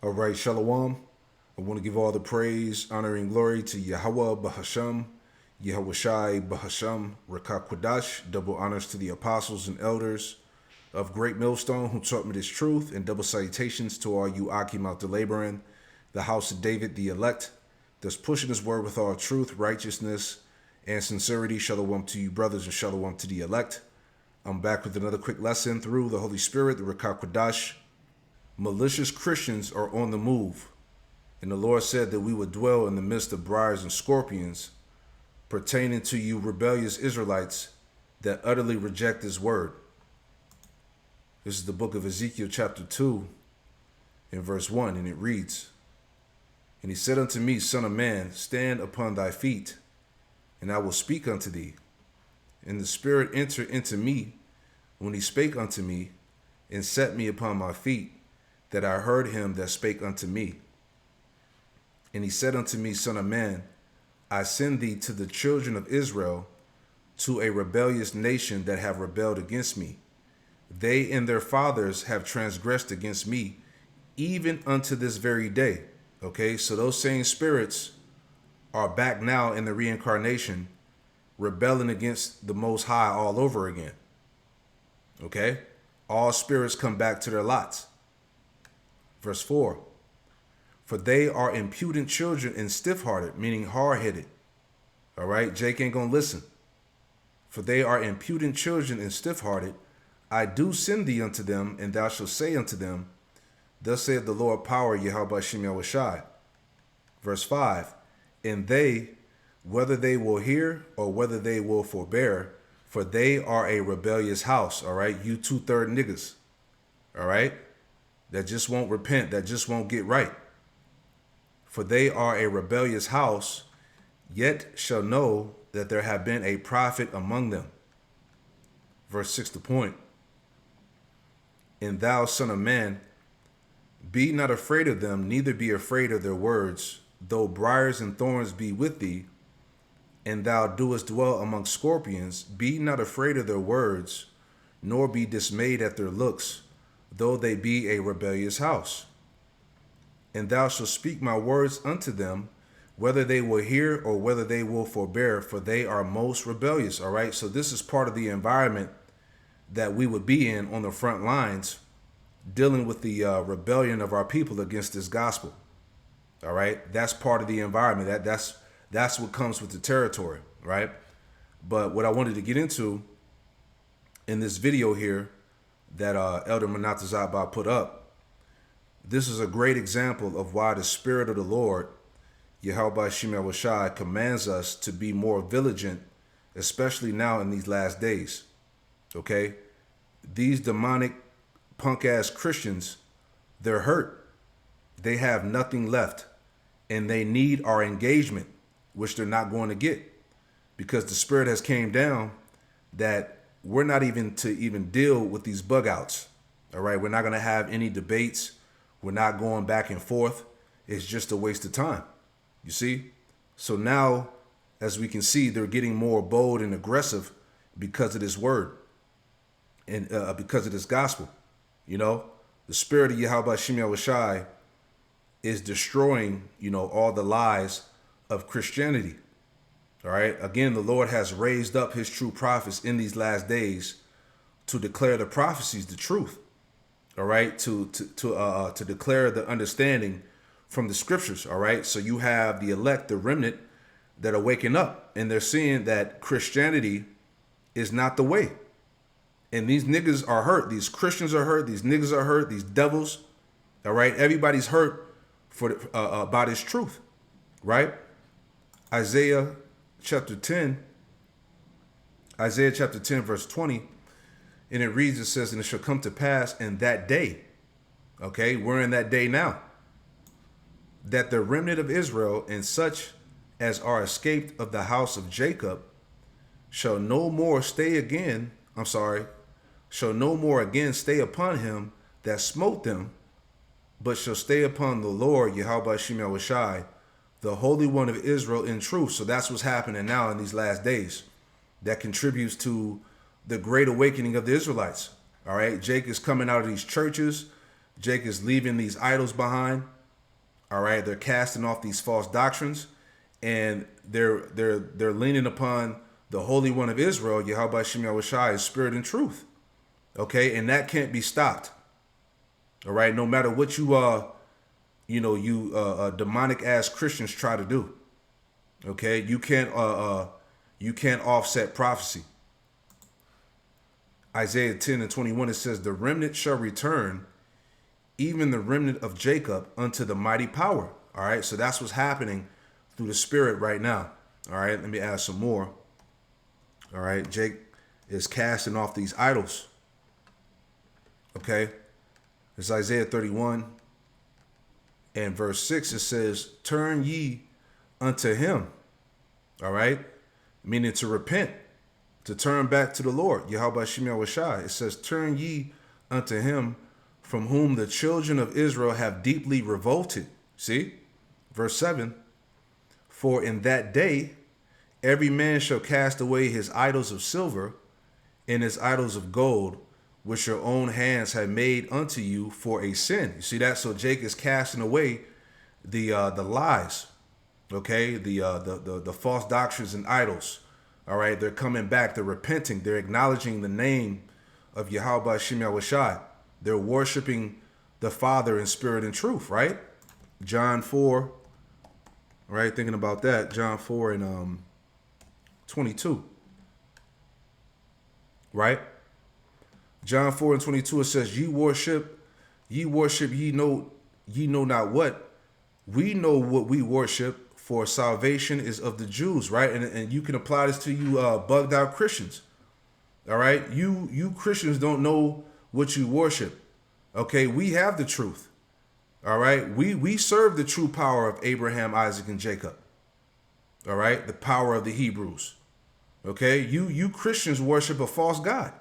All right, Shalom. I want to give all the praise, honor, and glory to Yahweh Bahasham, Yahweh Shai Bahasham, Rakakwadash. Double honors to the apostles and elders of Great Millstone who taught me this truth, and double salutations to all you Akim out the laboring, the house of David, the elect, that's pushing his word with all truth, righteousness, and sincerity. Shalom to you, brothers, and shalom to the elect. I'm back with another quick lesson through the Holy Spirit, the Rakakwadash. Malicious Christians are on the move, and the Lord said that we would dwell in the midst of briars and scorpions, pertaining to you rebellious Israelites that utterly reject his word. This is the book of Ezekiel chapter 2 and verse 1, and it reads, "And he said unto me, Son of man, stand upon thy feet, and I will speak unto thee. And the Spirit entered into me when he spake unto me, and set me upon my feet, that I heard him that spake unto me. And he said unto me, Son of man, I send thee to the children of Israel, to a rebellious nation that have rebelled against me. They and their fathers have transgressed against me, even unto this very day." Okay, so those same spirits are back now in the reincarnation, rebelling against the Most High all over again. Okay, all spirits come back to their lots. Verse 4, "For they are impudent children and stiff-hearted," meaning hard-headed. All right, Jake ain't gonna listen. "For they are impudent children and stiff-hearted. I do send thee unto them, and thou shalt say unto them, Thus saith the Lord power, Yahweh Shem Yahweh Shai." Verse 5, "And they, whether they will hear or whether they will forbear, for they are a rebellious house." All right, you 2/3 niggas. All right, that just won't repent, that just won't get right. "For they are a rebellious house, yet shall know that there have been a prophet among them." Verse 6, the point. "And thou, son of man, be not afraid of them, neither be afraid of their words, though briars and thorns be with thee, and thou doest dwell among scorpions, be not afraid of their words, nor be dismayed at their looks, though they be a rebellious house. And thou shalt speak my words unto them, whether they will hear or whether they will forbear, for they are most rebellious." All right, so this is part of the environment that we would be in on the front lines, dealing with the rebellion of our people against this gospel. All right, that's part of the environment. That's what comes with the territory, right? But what I wanted to get into in this video here that Elder Manatazabah put up, this is a great example of why the Spirit of the Lord, Yahweh Shem Yahweh Shai, commands us to be more vigilant, especially now in these last days. Okay, these demonic punk-ass Christians, they're hurt. They have nothing left, and they need our engagement, which they're not going to get, because the Spirit has came down that we're not even to even deal with these bug outs. All right, we're not going to have any debates. We're not going back and forth. It's just a waste of time. You see? So now, as we can see, they're getting more bold and aggressive because of this word and because of this gospel. You know, the Spirit of Yahweh Shem Yahweh Shai is destroying, all the lies of Christianity. All right. Again, the Lord has raised up his true prophets in these last days to declare the prophecies, the truth. All right. To declare the understanding from the scriptures. All right. So you have the elect, the remnant, that are waking up, and they're seeing that Christianity is not the way. And these niggas are hurt. These Christians are hurt. These niggas are hurt. These devils. All right. Everybody's hurt by this truth. Right. Isaiah chapter 10, verse 20, and it reads, it says, "And it shall come to pass in that day," okay, we're in that day now, "that the remnant of Israel and such as are escaped of the house of Jacob shall no more again stay upon him that smote them, but shall stay upon the Lord, Yahweh Shem Yahweh Shai, the Holy One of Israel in truth." So that's what's happening now in these last days. That contributes to the great awakening of the Israelites. All right, Jake is coming out of these churches, Jake is leaving these idols behind. All right, they're casting off these false doctrines, and they're leaning upon the Holy One of Israel, Yahweh Shem Yahushai, spirit and truth. Okay, and that can't be stopped. All right, no matter what demonic ass Christians try to do. Okay, you can't offset prophecy. Isaiah 10:21, it says, the remnant shall return, even the remnant of Jacob, unto the mighty power. All right, so that's what's happening through the spirit right now. All right, let me add some more. All right, Jake is casting off these idols. Okay, it's Isaiah 31 and verse 6. It says, turn ye unto him. All right, meaning to repent, to turn back to the Lord, Yahweh Shem Yahushai. It says, turn ye unto him, from whom the children of Israel have deeply revolted. See, verse 7, for in that day every man shall cast away his idols of silver and his idols of gold, which your own hands have made unto you for a sin. You see that? So Jake is casting away the lies, okay, the false doctrines and idols. All right, they're coming back, they're repenting, they're acknowledging the name of Yahweh Shem Yahushai. They're worshiping the Father in spirit and truth, right? John 4, right? Thinking about that, John 4 and 22, right? John 4 and 22, it says, ye worship, ye know not what. We know what we worship, for salvation is of the Jews, right? And you can apply this to you bugged out Christians. All right, you Christians don't know what you worship. Okay, we have the truth. All right, we serve the true power of Abraham, Isaac, and Jacob. All right, the power of the Hebrews. Okay, you Christians worship a false god.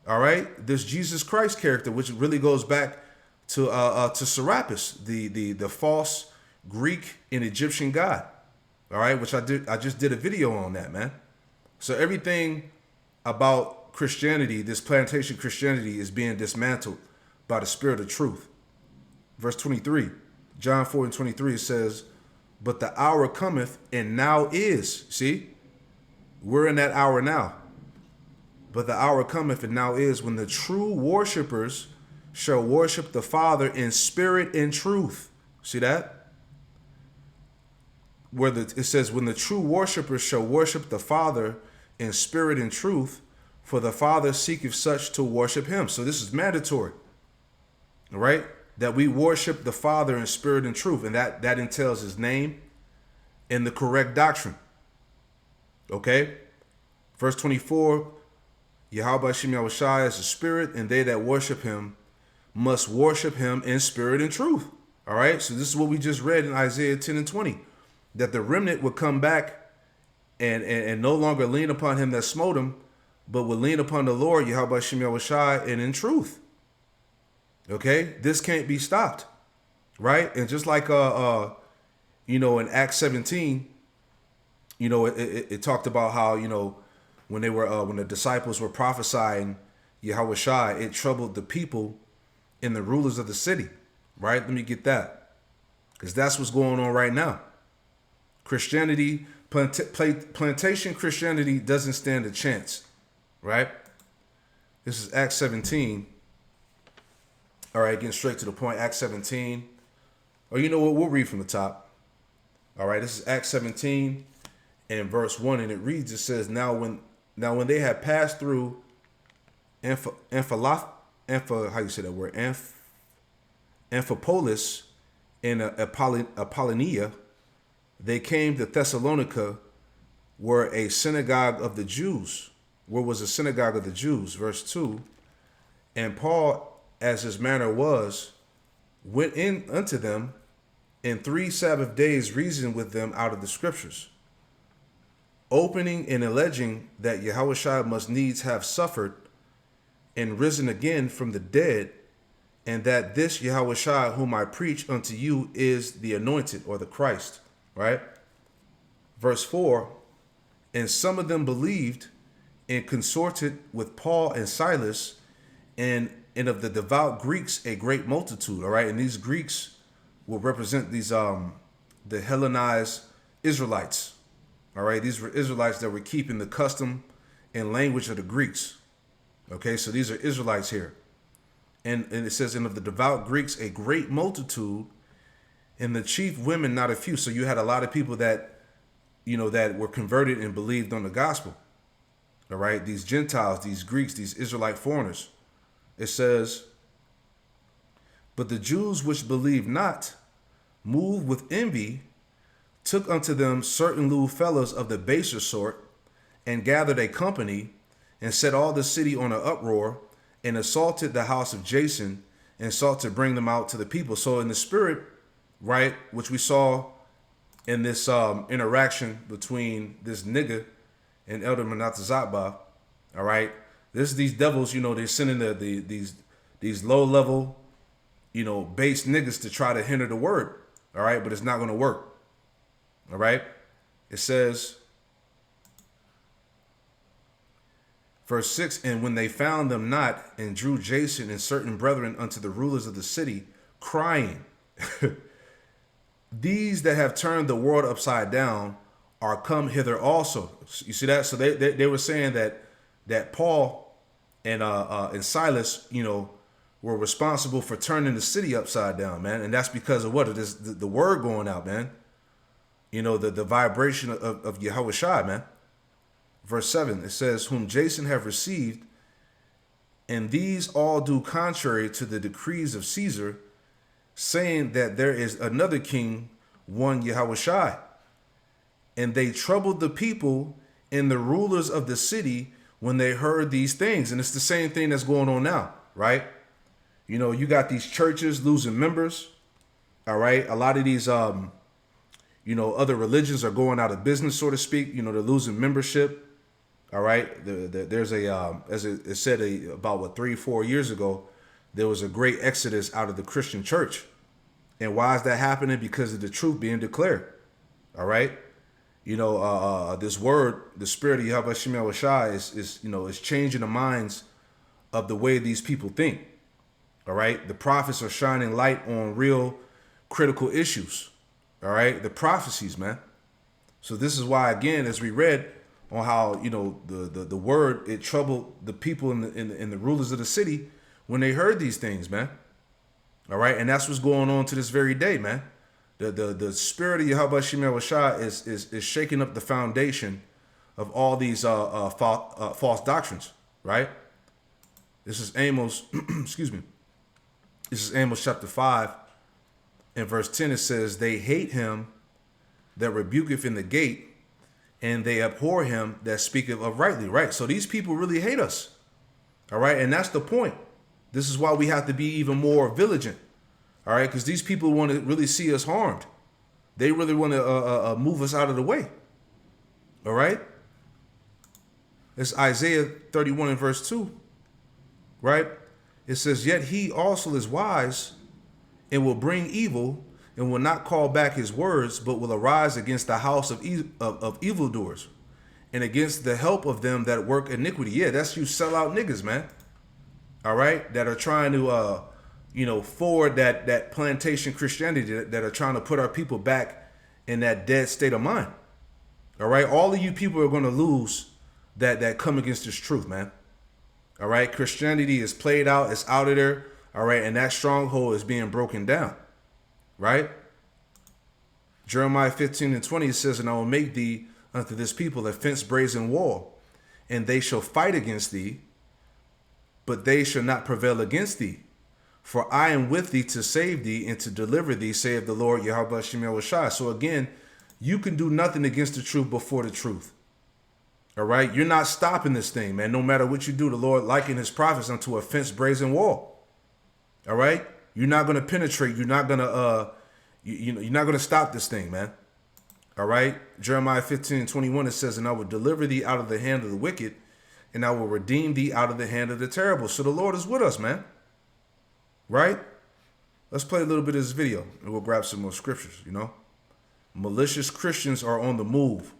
All right, this Jesus Christ character, which really goes back to Serapis, the false Greek and Egyptian god. All right, which I just did a video on that, man. So everything about Christianity, this plantation Christianity, is being dismantled by the spirit of truth. Verse 23, John 4 and 23, it says, but the hour cometh, and now is. See, we're in that hour now. But the hour cometh, and now is, when the true worshipers shall worship the Father in spirit and truth. See that? It says, when the true worshipers shall worship the Father in spirit and truth, for the Father seeketh such to worship him. So this is mandatory, all right? That we worship the Father in spirit and truth, and that entails his name and the correct doctrine. Okay? Verse 24, Yahweh Shem Yahushai is a spirit, and they that worship him must worship him in spirit and truth. All right? So this is what we just read in Isaiah 10 and 20, that the remnant would come back and no longer lean upon him that smote him, but would lean upon the Lord, Yahweh Shem Yahushai, and in truth. Okay? This can't be stopped. Right? And just like in Acts 17, it talked about how, when the disciples were prophesying Yahushai, it troubled the people and the rulers of the city. Right? Let me get that, because that's what's going on right now. Christianity, plantation Christianity doesn't stand a chance. Right? This is Acts 17. All right, getting straight to the point. Acts 17. Or you know what? We'll read from the top. All right, this is Acts 17 and verse 1, and it reads, it says, Now when they had passed through Amphipolis in Apollonia, they came to Thessalonica, where was a synagogue of the Jews. Verse 2, and Paul, as his manner was, went in unto them, and 3 Sabbath days reasoned with them out of the scriptures, opening and alleging that Yahushua must needs have suffered and risen again from the dead, and that this Yahushua whom I preach unto you is the anointed, or the Christ. Right? Verse 4, and some of them believed and consorted with Paul and Silas, and and of the devout Greeks a great multitude. All right, and these Greeks will represent these the Hellenized Israelites. All right, these were Israelites that were keeping the custom and language of the Greeks. Okay, so these are Israelites here. And it says, and of the devout Greeks, a great multitude, and the chief women, not a few. So you had a lot of people that, that were converted and believed on the gospel. All right, these Gentiles, these Greeks, these Israelite foreigners. It says, but the Jews which believed not, moved with envy, took unto them certain lewd fellows of the baser sort, and gathered a company, and set all the city on an uproar, and assaulted the house of Jason, and sought to bring them out to the people. So in the spirit, right, which we saw in this interaction between this nigga and Elder Menatazatba, all right, these devils, they're sending these low level, base niggas to try to hinder the word, all right, but it's not going to work. All right, it says, verse 6, and when they found them not, and drew Jason and certain brethren unto the rulers of the city, crying, these that have turned the world upside down are come hither also. You see that? So they were saying that Paul and Silas, were responsible for turning the city upside down, man. And that's because of what? It is the word going out, man. The vibration of Yahushua, man. Verse 7, it says, whom Jason have received, and these all do contrary to the decrees of Caesar, saying that there is another king, one Yahushua. And they troubled the people and the rulers of the city when they heard these things. And it's the same thing that's going on now, right? You got these churches losing members, all right? A lot of these, other religions are going out of business, so to speak. They're losing membership. All right. There's as it said about 3-4 years ago, there was a great exodus out of the Christian church. And why is that happening? Because of the truth being declared. All right. This word, the spirit of Yahweh Shem Shai is changing the minds of the way these people think. All right. The prophets are shining light on real critical issues. All right. The prophecies, man. So this is why, again, as we read on how, the word, it troubled the people in the rulers of the city when they heard these things, man. All right. And that's what's going on to this very day, man. The spirit of Yahweh Shem Shai is shaking up the foundation of all these false doctrines, right? This is Amos, excuse me. This is Amos chapter 5 and verse 10. It says, they hate him that rebuketh in the gate, and they abhor him that speaketh uprightly, right? So these people really hate us, all right? And that's the point. This is why we have to be even more vigilant, all right? Because these people want to really see us harmed. They really want to move us out of the way, all right? It's Isaiah 31 and verse 2, right? It says, yet he also is wise and will bring evil, and will not call back his words, but will arise against the house of evildoers, and against the help of them that work iniquity. Yeah, that's you sellout niggas, man. All right, that are trying to, forward that plantation Christianity, that are trying to put our people back in that dead state of mind. All right, all of you people are going to lose that come against this truth, man. All right, Christianity is played out, it's out of there. All right, and that stronghold is being broken down. Right? Jeremiah 15 and 20 says, and I will make thee unto this people a fenced brazen wall, and they shall fight against thee, but they shall not prevail against thee. For I am with thee to save thee and to deliver thee, saith the Lord Yahweh Shem Shai. So again, you can do nothing against the truth before the truth. All right? You're not stopping this thing, man. No matter what you do, the Lord likened his prophets unto a fenced brazen wall. All right? You're not going to penetrate. You're not going to, you're not going to stop this thing, man. All right. Jeremiah 15 and 21, it says, and I will deliver thee out of the hand of the wicked, and I will redeem thee out of the hand of the terrible. So the Lord is with us, man. Right? Let's play a little bit of this video and we'll grab some more scriptures, Malicious Christians are on the move.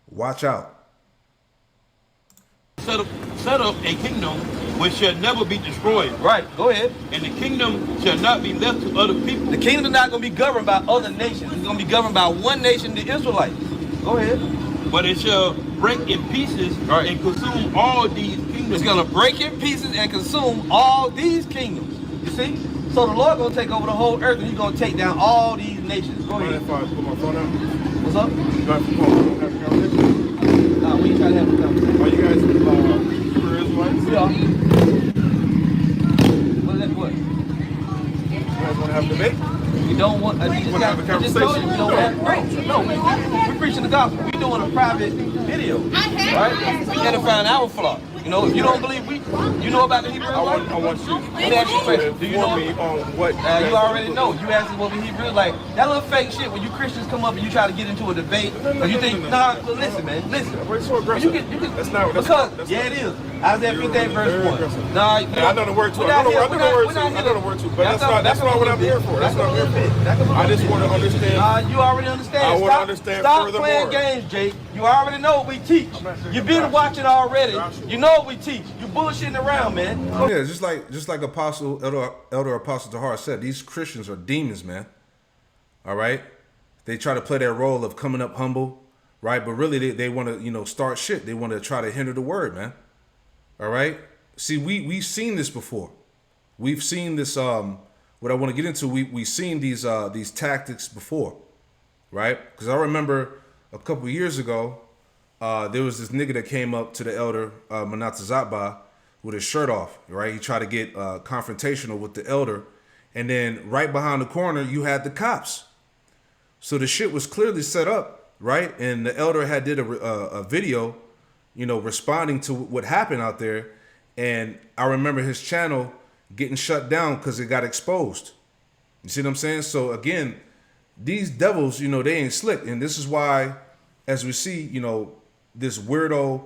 Watch out. Set up a kingdom which shall never be destroyed. Right, go ahead. And the kingdom shall not be left to other people. The kingdom is not going to be governed by other nations. It's going to be governed by one nation, the Israelites. Go ahead. But it shall break in pieces and consume all these kingdoms. It's going to break in pieces and consume all these kingdoms. You see? So the Lord going to take over the whole earth, and he's going to take down all these nations. Go ahead. If I put my phone out? What's up? You guys have a conversation? Nah, we ain't trying to have a conversation. Are you guys Hebrew Israelites? We are. What? You guys want to have a debate? We don't want. Want to have a conversation? We don't have. No, we're preaching the gospel. We're doing a private video, right? We edifying our flock. You know, if you don't believe you know about the Hebrew Israelites? I want you Let me ask you a question. Do you know me on what you already know. You asked us what the Hebrew is like. That little fake shit when you Christians come up and you try to get into a debate. You think, nah, listen, man, listen. We're so aggressive. That's not it is. Isaiah 58 verse 1. Nah, I know the word too. I know the word too. But that's not what I'm here for. That's what I'm here for. I just want to understand. You already understand. I want to understand furthermore. Stop playing games, Jake. You already know what we teach. You've been watching already. You know what we teach. You bullshitting around, man. Yeah, just like Elder Apostle Tahar said, these Christians are demons, man. All right? They try to play their role of coming up humble, right? But really they want to, start shit. They want to try to hinder the word, man. All right? See, we've seen this before. We've seen this, what I want to get into, we've seen these tactics before, right? Because I remember a couple years ago, there was this nigga that came up to the elder, Manatazatba, with his shirt off, right? He tried to get confrontational with the elder. And then right behind the corner, you had the cops. So the shit was clearly set up, right? And the elder had did a video, responding to what happened out there. And I remember his channel getting shut down because it got exposed. You see what I'm saying? So again, these devils, they ain't slick. And this is why, as we see, this weirdo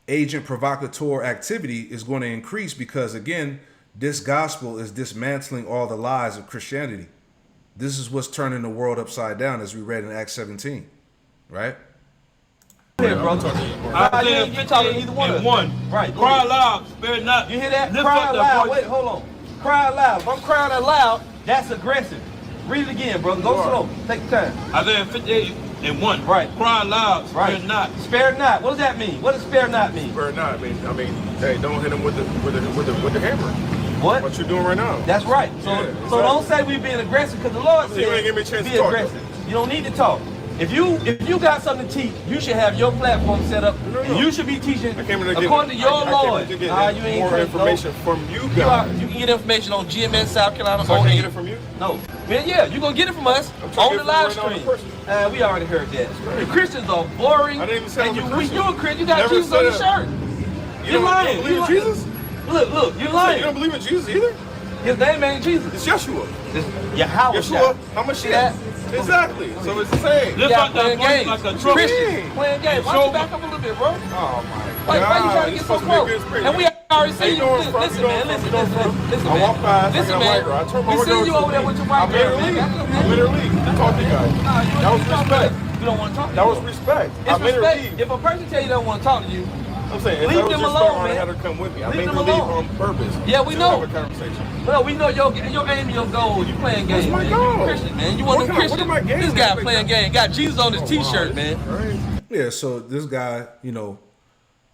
agent provocateur activity is going to increase because, again, this gospel is dismantling all the lies of Christianity. This is what's turning the world upside down, as we read in Acts 17, right? Yeah, bro. You're talking either one. Right. Cry loud, spare not. You hear that? Cry loud. Wait, hold on. Cry loud. If I'm crying out loud, that's aggressive. Read it again, brother. Go slow. Take your time. Isaiah 58:1. Right. Cry loud, spare right. not. Spare not. What does that mean? What does spare not mean? Spare not mean, hey, don't hit him with the hammer. What? What you're doing right now. That's right. So, yeah, exactly. So don't say we being aggressive because the Lord said you ain't give me a chance be to talk, aggressive. You don't need to talk. If you got something to teach, you should have your platform set up, and you should be teaching according to your Lord. You ain't more information from you guys. You can get information on GMS South Carolina. So I can get it from you? No. Man, yeah, you're going to get it from us on the live stream. We already heard that. The Christians are boring. I didn't even say and Christian. You're a Christian. You got Jesus on your shirt. You're lying. You believe in Jesus? Look, you're lying. You don't believe in Jesus either? His name ain't Jesus. It's Yeshua. It's Yahweh. Yeshua, how much shit? Exactly. So it's the same. Lift up that voice like a trumpet. Christian playing games. Why don't you back up a little bit, bro? Oh my God. Why you trying to get so close? And we already see you. Listen, man. Listen, I walk past. Listen, man. We see you over there with your white girl. I'm in her league. Talk to you guys. That was respect. You don't want to talk to That was respect. I'm in her league. If a person tell you they don't want to talk to you, I'm saying, leave them alone, man. I had her come with me. I Leave made them her leave alone. on purpose. Yeah, we know. Have a conversation. No, we know your aim and your goal. You playing games, my man. goal? You Christian, man. You want to Christian. What am I This guy playing game. Got Jesus on his T-shirt, man. Right. Yeah, so this guy,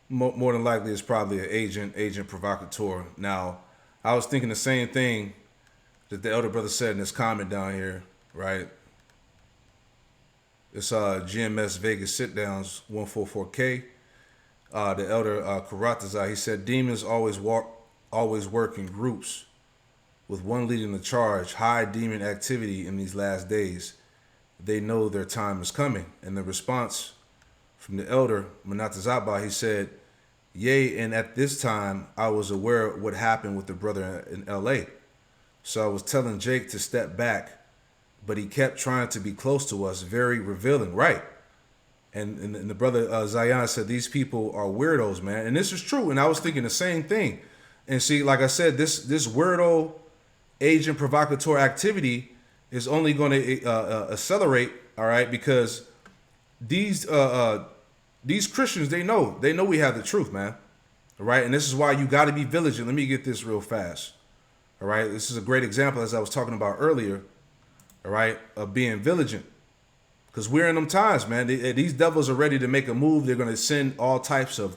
more than likely is probably an agent provocateur. Now, I was thinking the same thing that the elder brother said in his comment down here, right? It's GMS Vegas sit downs 144K. The elder Karatazai, he said demons always work in groups, with one leading the charge. High demon activity in these last days. They know their time is coming. And the response from the elder Manatazaba, he said, "Yea, and at this time I was aware of what happened with the brother in L.A. So I was telling Jake to step back, but he kept trying to be close to us, very revealing." Right. And the brother Zion said, these people are weirdos, man. And this is true. And I was thinking the same thing. And see, like I said, this weirdo agent provocateur activity is only going to accelerate, all right, because these Christians, they know we have the truth, man. All right. And this is why you got to be vigilant. Let me get this real fast. All right. This is a great example, as I was talking about earlier. All right. Of being vigilant. Because we're in them times, man. These devils are ready to make a move. They're going to send all types of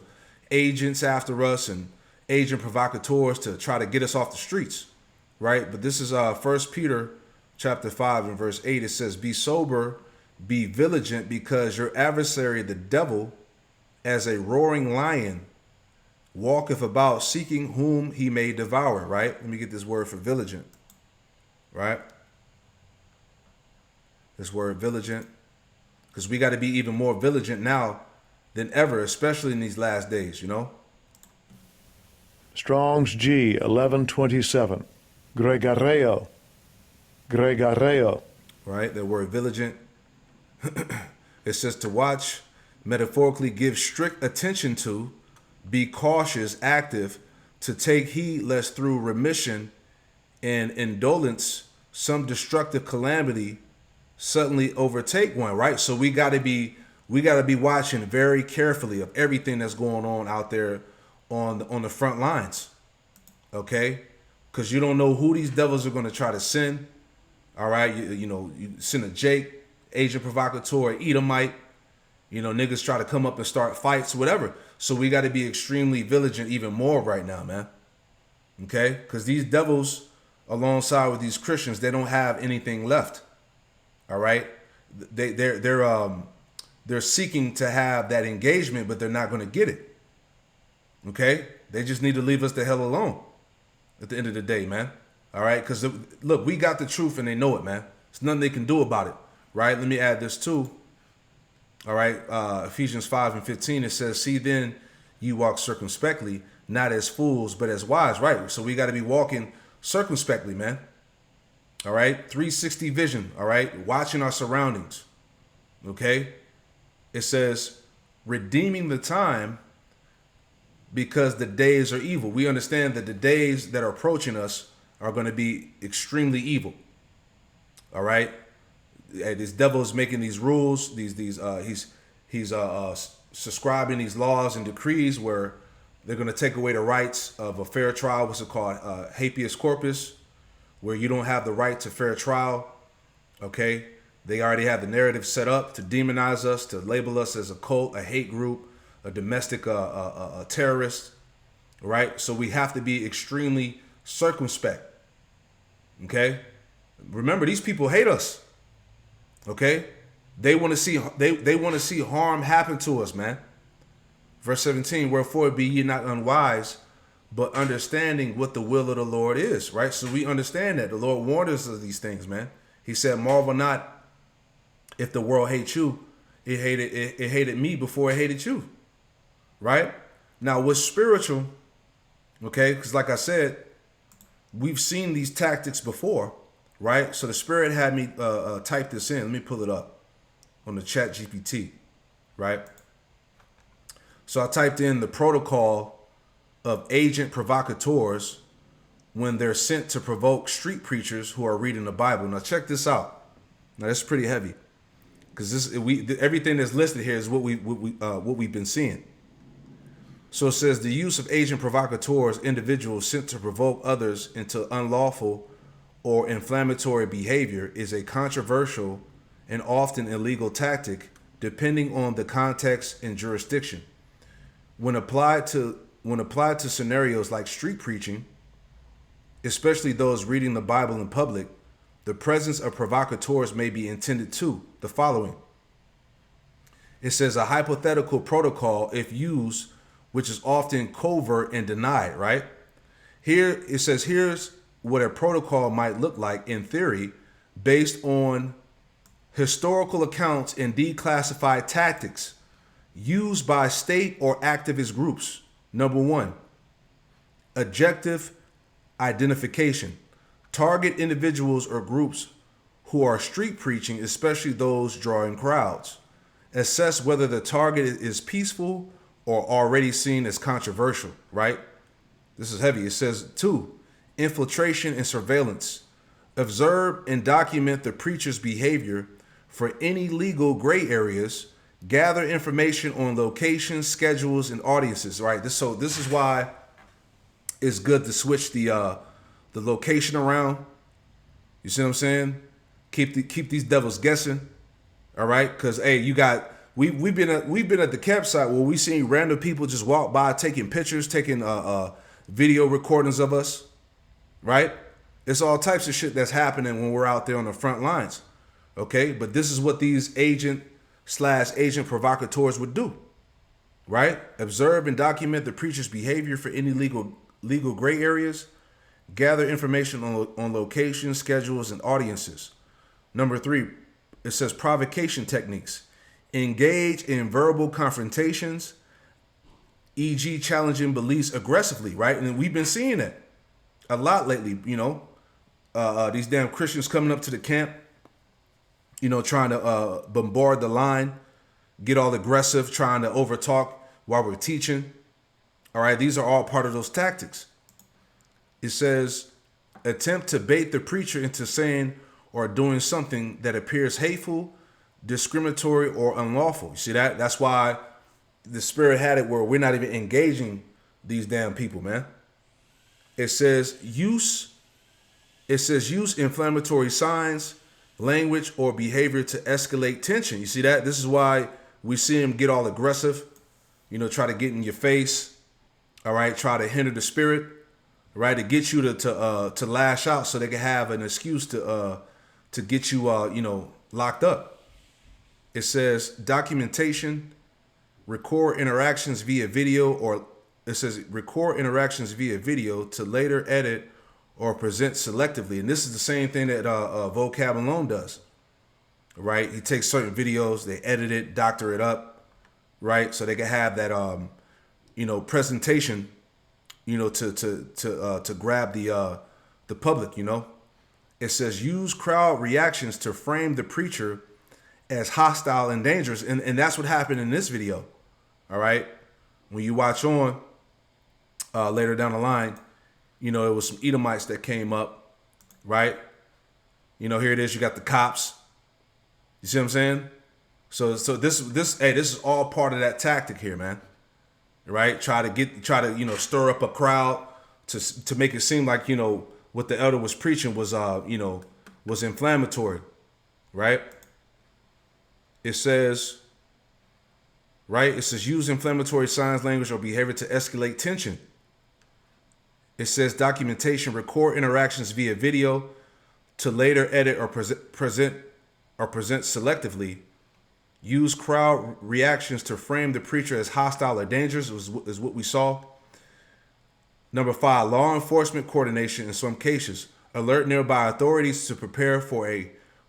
agents after us and agent provocateurs to try to get us off the streets. Right. But this is 1 Peter chapter 5 and verse 8. It says, be sober, be vigilant, because your adversary, the devil, as a roaring lion, walketh about seeking whom he may devour. Right. Let me get this word for vigilant. Right. This word vigilant. Because we got to be even more vigilant now than ever, especially in these last days, you know? Strong's G, 1127. Gregareo. Gregareo. Right? The word vigilant. It says to watch, metaphorically give strict attention to, be cautious, active, to take heed lest through remission and indolence some destructive calamity suddenly overtake one, right? So we gotta be watching very carefully of everything that's going on out there on the front lines. Okay? Because you don't know who these devils are gonna try to send. All right, you send a Jake, agent provocateur, Edomite, niggas try to come up and start fights, whatever. So we got to be extremely vigilant even more right now, man. Okay? Because these devils, alongside with these Christians, they don't have anything left. All right, they're seeking to have that engagement, but they're not going to get it. Okay, they just need to leave us the hell alone. At the end of the day, man. All right, because look, we got the truth and they know it, man. There's nothing they can do about it. Right? Let me add this too. All right, Ephesians 5 and 15. It says, "See then, you walk circumspectly, not as fools, but as wise." Right. So we got to be walking circumspectly, man. All right, 360 vision. All right, watching our surroundings. Okay, it says, redeeming the time because the days are evil. We understand that the days that are approaching us are going to be extremely evil. All right, this devil is making these rules. He's subscribing these laws and decrees where they're going to take away the rights of a fair trial. What's it called? Habeas corpus. Where you don't have the right to fair trial, okay? They already have the narrative set up to demonize us, to label us as a cult, a hate group, a domestic a terrorist, right? So we have to be extremely circumspect, okay? Remember, these people hate us, okay? They want to see they want to see harm happen to us, man. Verse 17, wherefore be ye not unwise, but understanding what the will of the Lord is, right? So we understand that the Lord warned us of these things, man. He said, marvel not if the world hates you. It hated me before it hated you, right? Now, what's spiritual, okay? Because like I said, we've seen these tactics before, right? So the Spirit had me type this in. Let me pull it up on the chat GPT, right? So I typed in the protocol of agent provocateurs when they're sent to provoke street preachers who are reading the Bible. Now check this out. Now that's pretty heavy, because everything that's listed here is what we've been seeing. So it says the use of agent provocateurs, individuals sent to provoke others into unlawful or inflammatory behavior, is a controversial and often illegal tactic, depending on the context and jurisdiction. When applied to scenarios like street preaching, especially those reading the Bible in public, the presence of provocateurs may be intended to the following. It says a hypothetical protocol, if used, which is often covert and denied, right? Here it says, here's what a protocol might look like in theory, based on historical accounts and declassified tactics used by state or activist groups. Number one, objective identification. Target individuals or groups who are street preaching, especially those drawing crowds. Assess whether the target is peaceful or already seen as controversial, right? This is heavy. It says, 2, infiltration and surveillance. Observe and document the preacher's behavior for any legal gray areas Gather information on locations, schedules, and audiences. Right. This is why it's good to switch the location around. You see what I'm saying? Keep these devils guessing. All right, because hey, we've been at the campsite where we seen random people just walk by taking pictures, taking video recordings of us. Right? It's all types of shit that's happening when we're out there on the front lines. Okay, but this is what these agent provocateurs would do. Right? Observe and document the preacher's behavior for any legal gray areas. Gather information on locations, schedules, and audiences. Number 3, it says provocation techniques. Engage in verbal confrontations, e.g. challenging beliefs aggressively, right? And we've been seeing that a lot lately, you know. These damn Christians coming up to the camp, you know, trying to bombard the line, get all aggressive, trying to overtalk while we're teaching. All right, these are all part of those tactics. It says, attempt to bait the preacher into saying or doing something that appears hateful, discriminatory, or unlawful. You see that? That's why the Spirit had it where we're not even engaging these damn people, man. It says use inflammatory signs, language, or behavior to escalate tension. You see that? This is why we see them get all aggressive, you know, try to get in your face, all right, try to hinder the Spirit, right, to get you to lash out so they can have an excuse to get you you know, locked up. It says documentation, record interactions via video, or it says record interactions via video to later edit or present selectively. And this is the same thing that Vocab Alone does, right? He takes certain videos, they edit it, doctor it up, right? So they can have that you know, presentation, you know, to grab the public, you know. It says use crowd reactions to frame the preacher as hostile and dangerous. And that's what happened in this video. All right. When you watch on later down the line, you know, it was some Edomites that came up, right? You know, here it is. You got the cops. You see what I'm saying? So this is all part of that tactic here, man. Right? Try to, you know, stir up a crowd to make it seem like, you know, what the elder was preaching was, you know, was inflammatory, right? It says, right? It says use inflammatory signs, language, or behavior to escalate tension. It says documentation, record interactions via video to later edit or present selectively. Use crowd reactions to frame the preacher as hostile or dangerous is what we saw. Number 5, law enforcement coordination in some cases. Alert nearby authorities to prepare for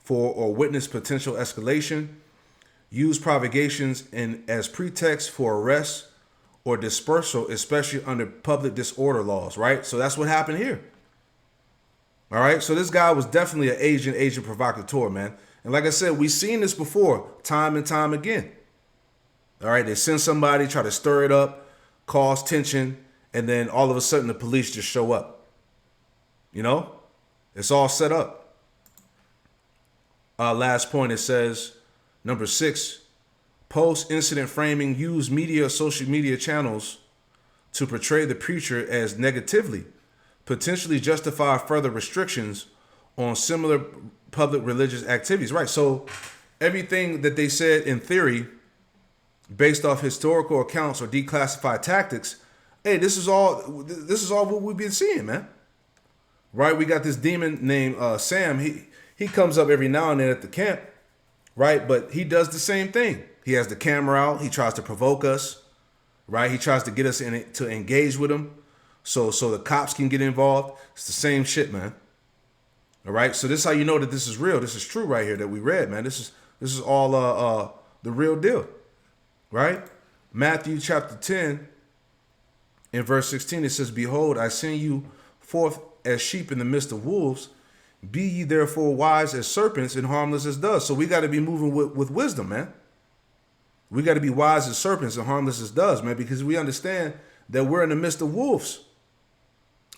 or witness potential escalation. Use provocations as pretext for arrest or dispersal, especially under public disorder laws, right? So that's what happened here. All right, so this guy was definitely an agent provocateur, man. And like I said, we've seen this before, time and time again. All right, they send somebody, try to stir it up, cause tension, and then all of a sudden the police just show up. You know, it's all set up. Last point, it says, number 6, post-incident framing, use social media channels to portray the preacher as negatively, potentially justify further restrictions on similar public religious activities. Right, so everything that they said in theory, based off historical accounts or declassified tactics, hey, this is all what we've been seeing, man. Right, we got this demon named Sam. He comes up every now and then at the camp, right? But he does the same thing. He has the camera out. He tries to provoke us, right? He tries to get us to engage with him, so the cops can get involved. It's the same shit, man. All right, so this is how you know that this is real. This is true right here that we read, man. This is all the real deal, right? Matthew chapter 10, in verse 16, it says, "Behold, I send you forth as sheep in the midst of wolves. Be ye therefore wise as serpents and harmless as doves." So we got to be moving with wisdom, man. We got to be wise as serpents and harmless as doves, man, because we understand that we're in the midst of wolves.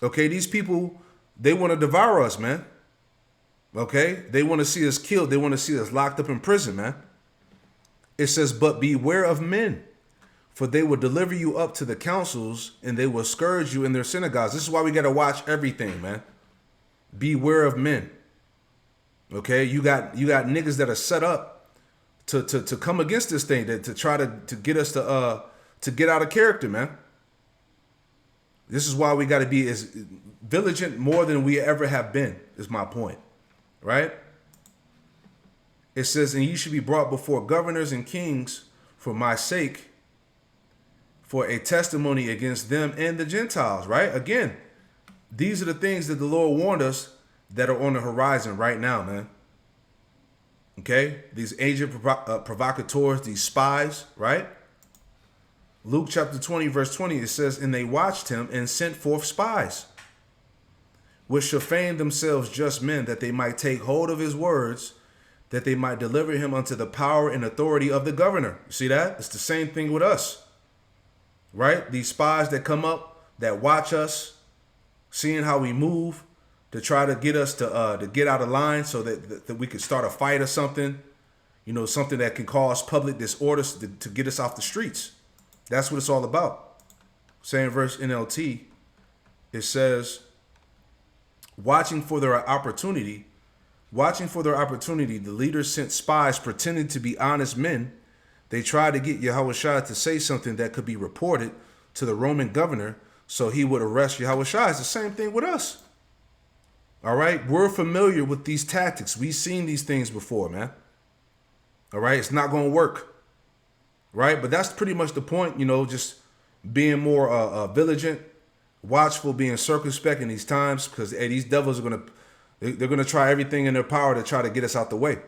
Okay, these people, they want to devour us, man. Okay, they want to see us killed. They want to see us locked up in prison, man. It says, but beware of men, for they will deliver you up to the councils and they will scourge you in their synagogues. This is why we got to watch everything, man. Beware of men. Okay, you got niggas that are set up to come against this thing, to try to get us to get out of character, man. This is why we got to be as vigilant more than we ever have been, is my point, right? It says, and you should be brought before governors and kings for my sake, for a testimony against them and the Gentiles, right? Again, these are the things that the Lord warned us that are on the horizon right now, man. Okay? These agent provocateurs, these spies, right? Luke chapter 20, verse 20, it says, and they watched him and sent forth spies, which shall feign themselves just men, that they might take hold of his words, that they might deliver him unto the power and authority of the governor. You see that? It's the same thing with us, right? These spies that come up, that watch us, seeing how we move, to try to get us to get out of line so that we could start a fight or something, you know, something that can cause public disorders to get us off the streets. That's what it's all about. Same verse NLT, it says, watching for their opportunity, the leaders sent spies pretending to be honest men. They tried to get Yahushua to say something that could be reported to the Roman governor so he would arrest Yahushua. It's the same thing with us. All right? We're familiar with these tactics. We've seen these things before, man. All right? It's not going to work. Right? But that's pretty much the point, you know, just being more vigilant, watchful, being circumspect in these times, because these devils are they're going to try everything in their power to try to get us out the way.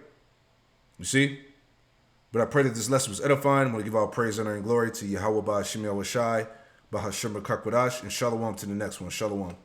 You see? But I pray that this lesson was edifying. I want to give all praise, honor, and glory to Yahweh Ba'Shem Yahushai, Ba'Hashem Rakakwadash, and Shalom to the next one. Shalom.